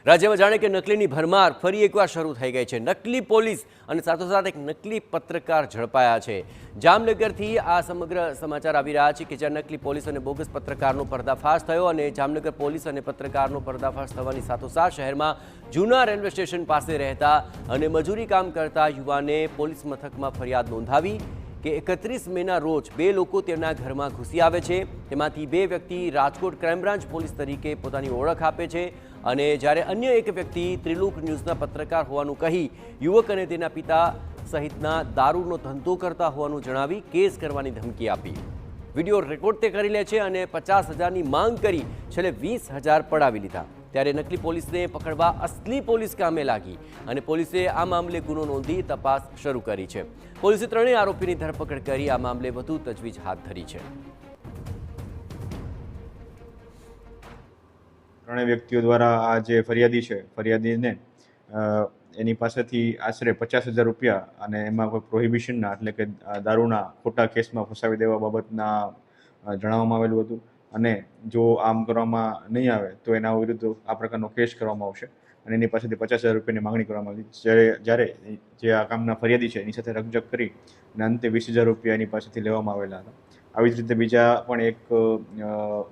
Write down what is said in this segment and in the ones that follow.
રાજ્યમાં જાણે કે નકલીની ભરમાર ફરી એકવાર શરૂ થઈ ગઈ છે। નકલી પોલીસ અને સાથોસાથ એક નકલી પત્રકાર ઝડપાયા છે। જામનગરથી આ સમગ્ર સમાચાર આવી રહ્યા છે કે જ્યાં નકલી પોલીસ અને બોગસ પત્રકારનો પર્દાફાશ થયો અને જામનગર પોલીસ અને પત્રકારનો પર્દાફાશ થવાની સાથોસાથ શહેરમાં જૂના રેલવે સ્ટેશન પાસે રહેતા અને મજૂરી કામ કરતા યુવાને પોલીસ મથકમાં ફરિયાદ નોંધાવી કે 31 મેના રોજ બે લોકો તેમના ઘરમાં ઘૂસી આવે છે। તેમાંથી બે વ્યક્તિ રાજકોટ ક્રાઇમ બ્રાન્ચ પોલીસ તરીકે પોતાની ઓળખ આપે છે અને જ્યારે અન્ય એક વ્યક્તિ ત્રિલોક ન્યૂઝના પત્રકાર હોવાનું કહી યુવક અને તેના પિતા સહિતના દારૂનો ધંધો કરતા હોવાનું જણાવી કેસ કરવાની ધમકી આપી। વિડીયો રેકોર્ડ તે કરી લે છે અને 50,000ની માંગ કરી છેલ્લે 20,000 પડાવી લીધા। ત્યારે નકલી પોલીસને પકડવા અસલી પોલીસ કામે લાગી અને પોલીસે આ મામલે ગુનો નોંધી તપાસ શરૂ કરી છે। પોલીસે ત્રણેય આરોપીની ધરપકડ કરી આ મામલે વધુ તજવીજ હાથ ધરી છે। ત્રણેય વ્યક્તિઓ દ્વારા આ જે ફરિયાદી છે ફરિયાદીને એની પાસેથી આશરે 50,000 રૂપિયા અને એમાં કોઈ પ્રોહિબિશનના એટલે કે દારૂના ખોટા કેસમાં ફસાવી દેવા બાબતના જણાવવામાં આવેલું હતું અને જો આમ કરવામાં નહીં આવે તો એના વિરુદ્ધ આ પ્રકારનો કેસ કરવામાં આવશે અને એની પાસેથી 50,000 રૂપિયાની માંગણી કરવામાં આવી। જ્યારે જે આ કામના ફરિયાદી છે એની સાથે રકઝક કરી અને અંતે 20,000 રૂપિયા એની પાસેથી લેવામાં આવેલા હતા। આવી જ રીતે બીજા પણ એક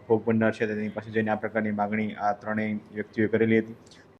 ભોગ બનનાર છે તેની પાસે જઈને આ પ્રકારની માંગણી આ ત્રણેય વ્યક્તિઓએ કરેલી હતી।